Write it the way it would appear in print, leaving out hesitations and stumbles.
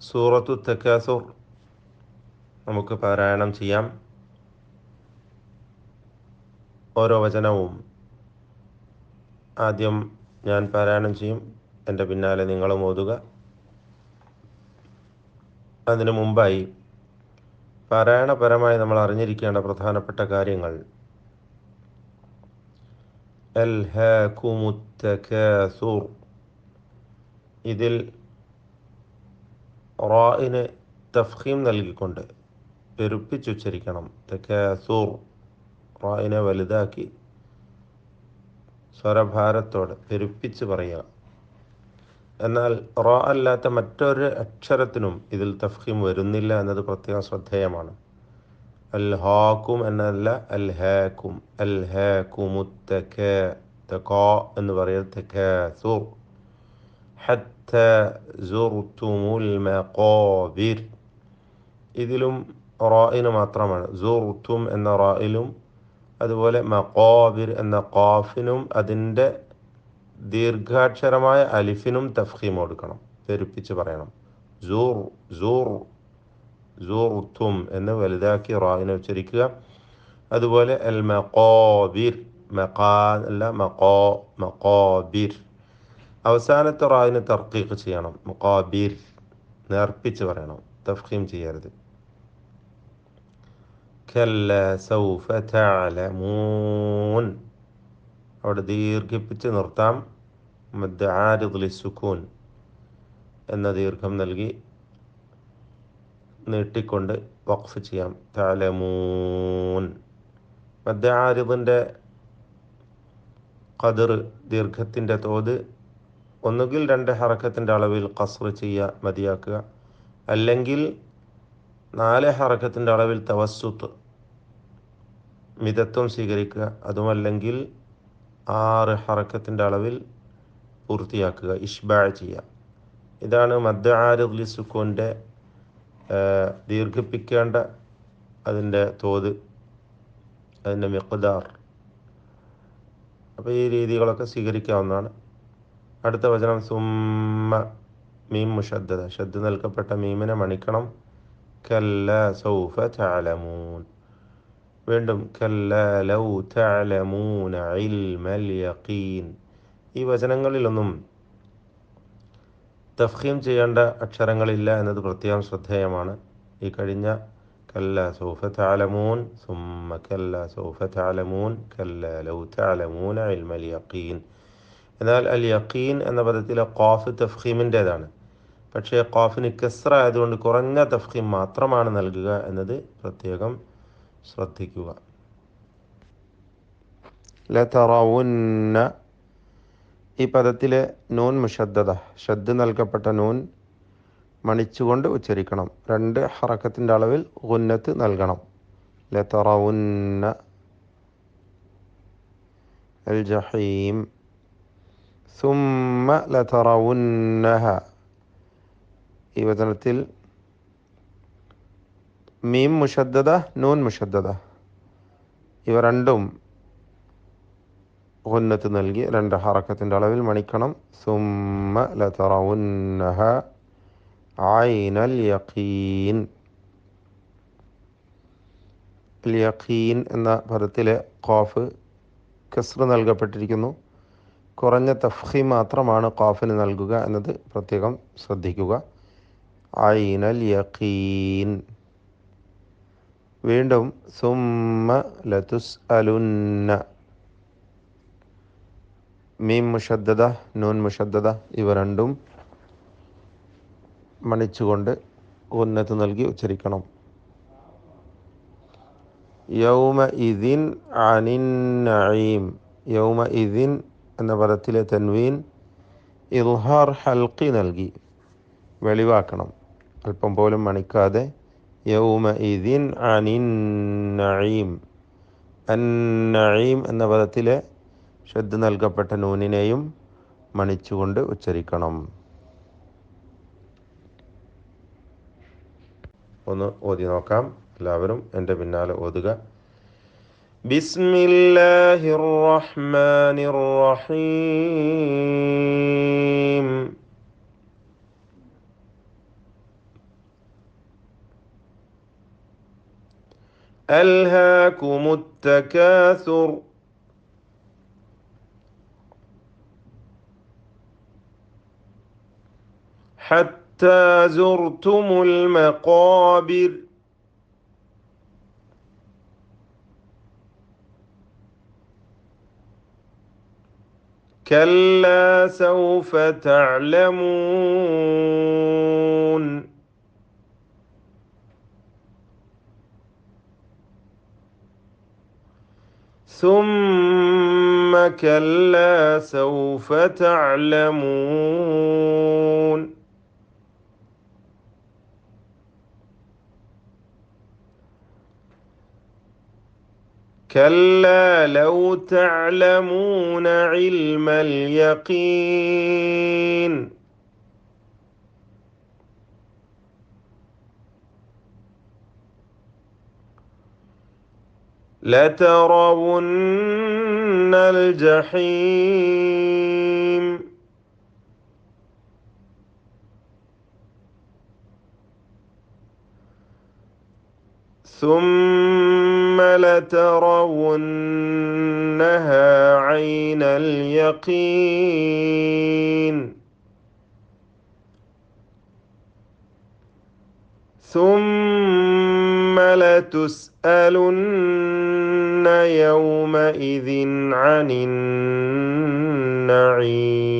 സൂറത്തു തക്കാസുർ നമുക്ക് പാരായണം ചെയ്യാം. ഓരോ വചനവും ആദ്യം ഞാൻ പാരായണം ചെയ്യും, എൻ്റെ പിന്നാലെ നിങ്ങളും ഓതുക. അതിനു മുമ്പായി പാരായണപരമായി നമ്മൾ അറിഞ്ഞിരിക്കേണ്ട പ്രധാനപ്പെട്ട കാര്യങ്ങൾ. അൽഹാകുമുത് തകാസുർ, ഇതിൽ റാഇന് തഫ്ഖീം നൽകിക്കൊണ്ട് പെരുപ്പിച്ചുച്ചരിക്കണം. തകാസുർ, റാഇനെ വലുതാക്കി സ്വരഭാരത്തോടെ പെരുപ്പിച്ച് പറയുക. എന്നാൽ റാ അല്ലാത്ത മറ്റൊരു അക്ഷരത്തിനും ഇതിൽ തഫ്ഖീം വരുന്നില്ല എന്നത് പ്രത്യേകം ശ്രദ്ധേയമാണ്. അൽഹാക്കും എന്നല്ല, അൽഹാക്കും. അൽഹാകുമുത് തകാ എന്ന് പറയുന്നത് തകാസുർ. ഹത്ത സുർതുമുൽ മഖാബിർ, ഇതിലും റാഇന് മാത്രമാണ്. സുർതും എന്ന റായിലും അതുപോലെ മഖാബിർ എന്ന ഖാഫിനും അതിൻ്റെ ദീർഘാക്ഷരമായ അലിഫിനും തഫ്ഖീം കൊടുക്കണം, പെരുപ്പിച്ച് പറയണം. സൂർ സൂർ സൂർതും എന്ന് വലുതാക്കി റായിനെ ഉച്ചരിക്കുക. അതുപോലെ അൽ മഖാബിർ, മഖാ അല്ല മഖാബിർ. അവസാനത്തെ റായിന് തർക്കീഖ് ചെയ്യണം. മഖാബിർ നേർപ്പിച്ച് പറയണം, തഫ്ഖീം ചെയ്യരുത്. കല്ല സൗഫ തഅലമൂൻ, അവിടെ ദീർഘിപ്പിച്ച് നിർത്താം. മദ് ആരിദ് ലിസ്സുക്കൂൻ എന്ന ദീർഘം നൽകി നീട്ടിക്കൊണ്ട് വഖഫ് ചെയ്യാം. തഅലമൂൻ. മദ് ആരിദിൻ്റെ ഖദർ, ദീർഘത്തിൻ്റെ തോത് ഒന്നുകിൽ 2 ഹറക്കത്തിൻ്റെ അളവിൽ ഖസ്ർ ചെയ്യുക, മതിയാക്കുക. അല്ലെങ്കിൽ 4 ഹറക്കത്തിൻ്റെ അളവിൽ തവസ്സുത്ത്, മിതത്വം സ്വീകരിക്കുക. അതുമല്ലെങ്കിൽ 6 ഹറക്കത്തിൻ്റെ അളവിൽ പൂർത്തിയാക്കുക, ഇഷ്ബാ ചെയ്യുക. ഇതാണ് മദ് ആരിദ് ലിസ്സുക്കൂൻ്റെ ദീർഘിപ്പിക്കേണ്ട അതിൻ്റെ തോത്, അതിൻ്റെ മിഖ്ദാർ. അപ്പോൾ ഈ രീതികളൊക്കെ സ്വീകരിക്കാവുന്നതാണ്. അടുത്ത വചനം സുമ്മ, മീം മുഷദ്ദദ, ഷദ്ദ് നൽകപ്പെട്ട മീമിനെ മണിക്കണം. കല്ല സൗഫ തഅലമൂൻ. വീണ്ടും കല്ല ലൗ തഅലമൂന ഇൽമൽ യഖീൻ. ഈ വചനങ്ങളിലൊന്നും തഫ്ഖീം ചെയ്യേണ്ട അക്ഷരങ്ങളില്ല എന്നത് പ്രത്യേകം ശ്രദ്ധേയമാണ്. ഈ കഴിഞ്ഞ കല്ല സൗഫ തഅലമൂൻ, സുമ്മ കല്ല സൗഫ തഅലമൂൻ, കല്ല ലൗ തഅലമൂന ഇൽമൽ യഖീൻ. എന്നാൽ അൽ യഖീൻ എന്ന പദത്തിലെ ഖാഫ് തഫ്ഖീമിൻ്റേതാണ്. പക്ഷേ ഖാഫിന് കസ്റ ആയതുകൊണ്ട് കുറഞ്ഞ തഫ്ഖീം മാത്രമാണ് നൽകുക എന്നത് പ്രത്യേകം ശ്രദ്ധിക്കുക. ലതറവുന്ന, ഈ പദത്തിലെ നൂൻ മുഷദ്ദദ, ഷദ്ദ് നൽകപ്പെട്ട നൂൻ മണിച്ചുകൊണ്ട് ഉച്ചരിക്കണം. 2 ഹറക്കത്തിൻ്റെ അളവിൽ ഗുന്നത്ത് നൽകണം. ലതറവുന്ന അൽ ജഹീം. സുമ്മ ലതറവുന്നഹ, ഈ വചനത്തിൽ മീം മുഷദ്ദദ, നൂൻ മുഷദ്ദദ, ഇവ രണ്ടും ഗുന്നത്ത് നൽകി 2 ഹറക്കത്തിൻ്റെ അളവിൽ മണിക്കണം. സുമ്മ ലതറവുന്നഹ ഐനൽ യഖീൻ. അൽ യഖീൻ എന്ന പദത്തിലെ ഖാഫ് കസ്ർ നൽകപ്പെട്ടിരിക്കുന്നു. കുറഞ്ഞ തഫ്ഖീം മാത്രമാണ് ഖാഫിന് നൽകുക എന്നത് പ്രത്യേകം ശ്രദ്ധിക്കുക. ഐനൽ യഖീൻ. വീണ്ടും സുമ്മ ലതുസ്അലുന്ന, മീം മുഷദ്ദദ, നൂൻ മുഷദ്ദദ, ഇവ രണ്ടും മണിച്ചുകൊണ്ട് ഉന്നത്ത് നൽകി ഉച്ചരിക്കണം. യൗമ ഇദിൻ അനിൻ നഈം. യൗമ ഇദിൻ എന്ന പദത്തിലെ തൻവീൻ ഇൽഹാർ ഹൽക്കി നൽകി വെളിവാക്കണം, അല്പം പോലും മണിക്കാതെ. യൗമ ഇദിൻ അനിൻ നഈം. അൻ നഈം എന്ന പദത്തിലെ ഷദ്ദ് നൽകപ്പെട്ട നൂനിനെയും മണിച്ചുകൊണ്ട് ഉച്ചരിക്കണം. ഒന്ന് ഓതി നോക്കാം. എല്ലാവരും എൻ്റെ പിന്നാലെ ഓതുക. ബിസ്മില്ലാഹിർ റഹ്മാനിർ റഹീം. ألهاكم التكاثر حتى زرتم المقابر. كلا سوف تعلمون. ثم كلا سوف تعلمون. كلا لو تعلمون علم اليقين لترون الجحيم ثم لترونها عين اليقين ثم لتسألن يومئذ عن النعيم.